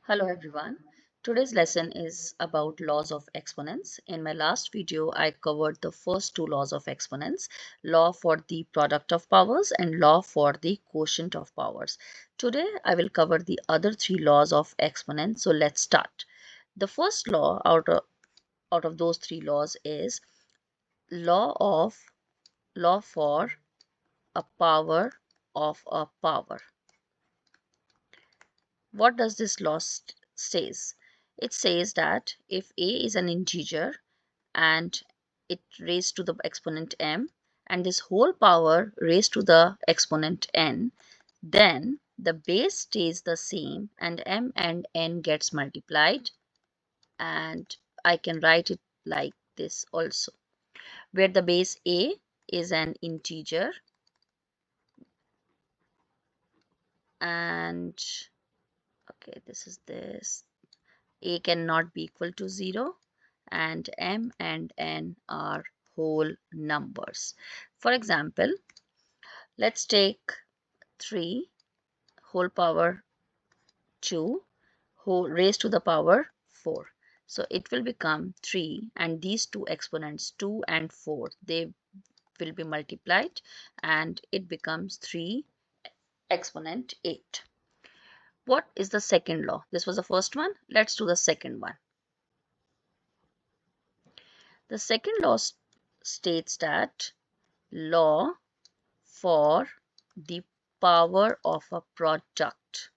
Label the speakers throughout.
Speaker 1: Hello everyone. Today's lesson is about laws of exponents. In my last video, I covered the first two laws of exponents, law for the product of powers and law for the quotient of powers. Today, I will cover the other three laws of exponents. So let's start. The first law out of those three laws is law for a power of a power. What does this law says? It says that if a is an integer and it raised to the exponent m and this whole power raised to the exponent n, then the base stays the same and m and n gets multiplied, and I can write it like this also, where the base a is an integer and okay, this a cannot be equal to 0 and m and n are whole numbers. For example, let's take 3 whole power 2 whole raised to the power 4. So it will become 3 and these two exponents 2 and 4, they will be multiplied and it becomes 3 exponent 8. What is the second law? This was the first one. Let's do the second one. The second law states that law for the power of a product.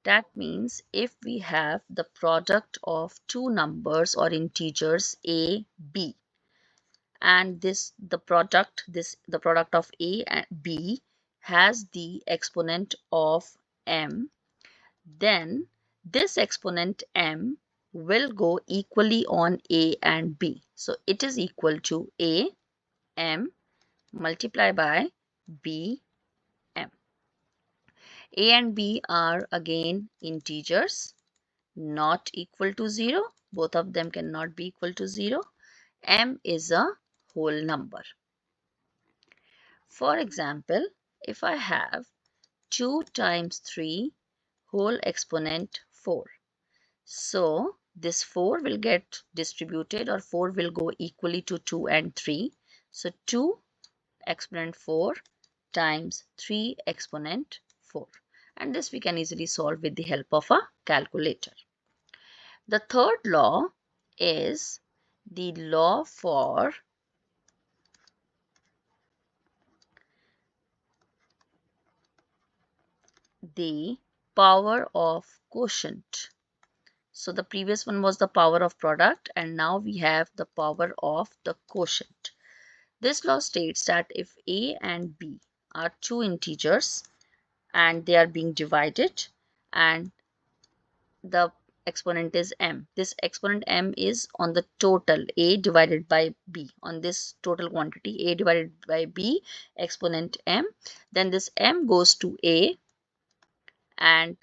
Speaker 1: That means if we have the product of two numbers or integers a, b, and the product of a and b has the exponent of m, then this exponent m will go equally on a and b. So it is equal to a m multiplied by b m. A and b are again integers not equal to 0. Both of them cannot be equal to 0. M is a whole number. For example, if I have 2 times 3 whole exponent 4. So this 4 will get distributed, or 4 will go equally to 2 and 3. So 2 exponent 4 times 3 exponent 4. And this we can easily solve with the help of a calculator. The third law is the law for the power of quotient. So the previous one was the power of product, and now we have the power of the quotient. This law states that if a and b are two integers and they are being divided and the exponent is m, this exponent m is on the total a divided by b, on this total quantity a divided by b exponent m, then this m goes to a and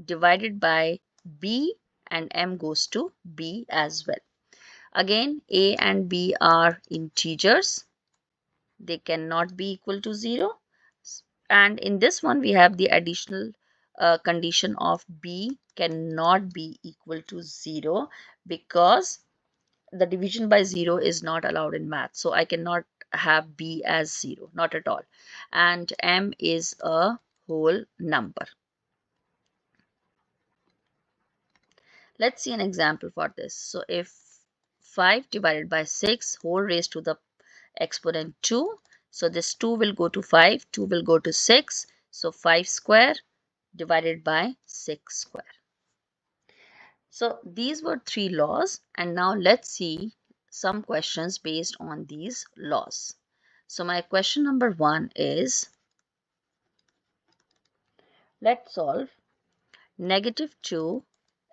Speaker 1: divided by b and m goes to b as well. Again, a and b are integers, they cannot be equal to 0, and in this one we have the additional condition of b cannot be equal to 0 because the division by 0 is not allowed in math. So I cannot have b as 0, not at all. And m is a whole number. Let's see an example for this. So if 5 divided by 6 whole raised to the exponent 2. So this 2 will go to 5, 2 will go to 6. So 5 square divided by 6 square. So these were three laws, and now let's see some questions based on these laws. So my question number 1 is, let's solve -2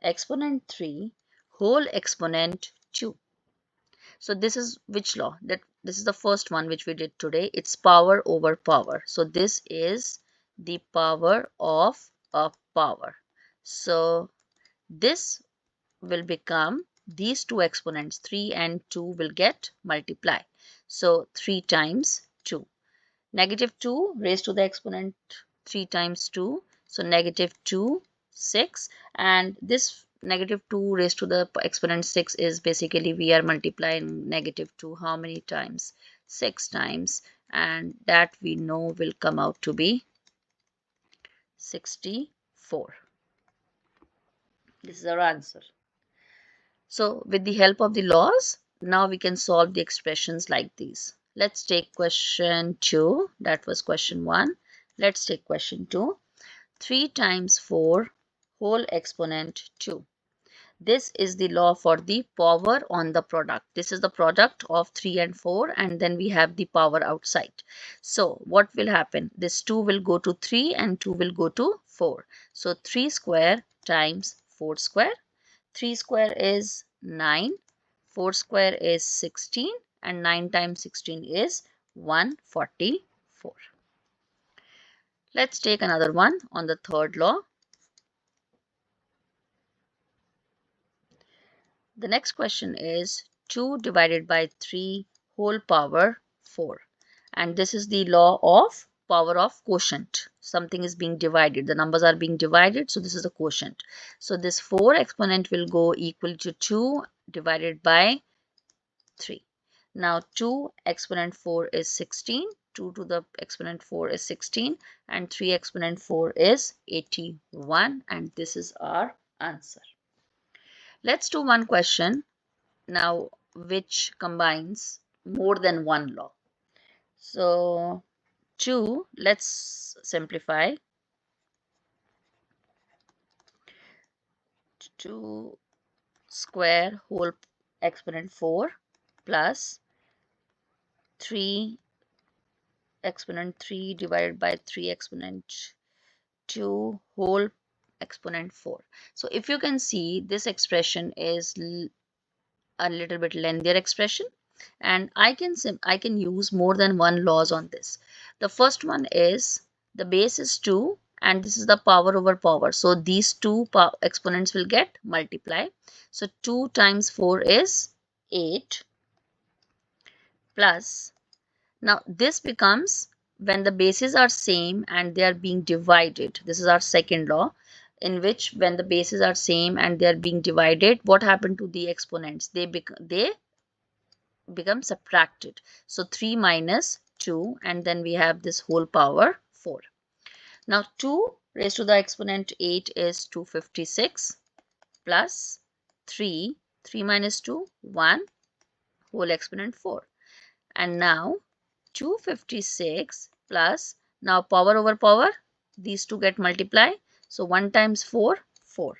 Speaker 1: exponent 3 whole exponent 2. So this is which law? This is the first one which we did today. It's power over power. So this is the power of a power. So this will become, these two exponents 3 and 2 will get multiplied. So 3 times 2. -2 raised to the exponent 3 times 2. So negative 2, 6, and this negative 2 raised to the exponent 6 is basically we are multiplying negative 2 how many times? 6 times, and that we know will come out to be 64. This is our answer. So with the help of the laws, now we can solve the expressions like these. Let's take question 2. That was question 1. Let's take question 2. 3 times 4 whole exponent 2. This is the law for the power on the product. This is the product of 3 and 4, and then we have the power outside. So what will happen? This 2 will go to 3 and 2 will go to 4. So 3 square times 4 square. 3 square is 9, 4 square is 16, and 9 times 16 is 144. Let's take another one on the third law. The next question is 2 divided by 3 whole power 4. And this is the law of power of quotient. Something is being divided. The numbers are being divided. So this is a quotient. So this 4 exponent will go equal to 2 divided by 3. Now 2 exponent 4 is 16. 2 to the exponent 4 is 16. And 3 exponent 4 is 81. And this is our answer. Let's do one question now which combines more than one law. So 2, let's simplify. 2 square whole exponent 4 plus 3 exponent 3 divided by 3 exponent 2 whole exponent 4. So if you can see, this expression is a little bit lengthier expression, and I can use more than one laws on this. The first one is the base is 2 and this is the power over power. So these two exponents will get multiplied. So 2 times 4 is 8 plus. Now this becomes when the bases are same and they are being divided. This is our second law, in which when the bases are same and they are being divided, what happened to the exponents? They become subtracted. So 3 minus 2, and then we have this whole power 4. Now 2 raised to the exponent 8 is 256 plus 3 minus 2, 1 whole exponent 4. And now 256 plus, now power over power, these two get multiplied. So 1 times 4, 4.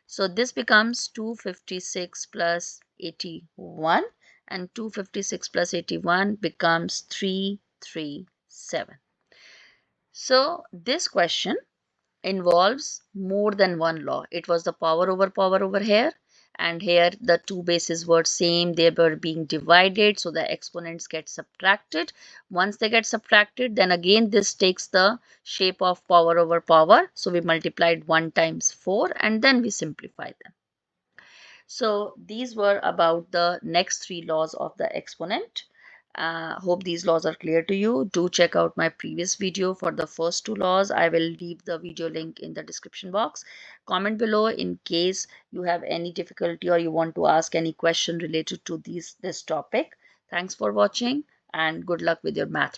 Speaker 1: So this becomes 256 plus 81, and 256 plus 81 becomes 337. So this question involves more than one law. It was the power over here, and here the two bases were same, they were being divided, so the exponents get subtracted. Once they get subtracted, then again this takes the shape of power over power. So we multiplied 1 times 4 and then we simplify them. So these were about the next 3 laws of the exponent. Hope these laws are clear to you. Do check out my previous video for the first 2 laws. I will leave the video link in the description box. Comment below in case you have any difficulty or you want to ask any question related to this topic. Thanks for watching and good luck with your math.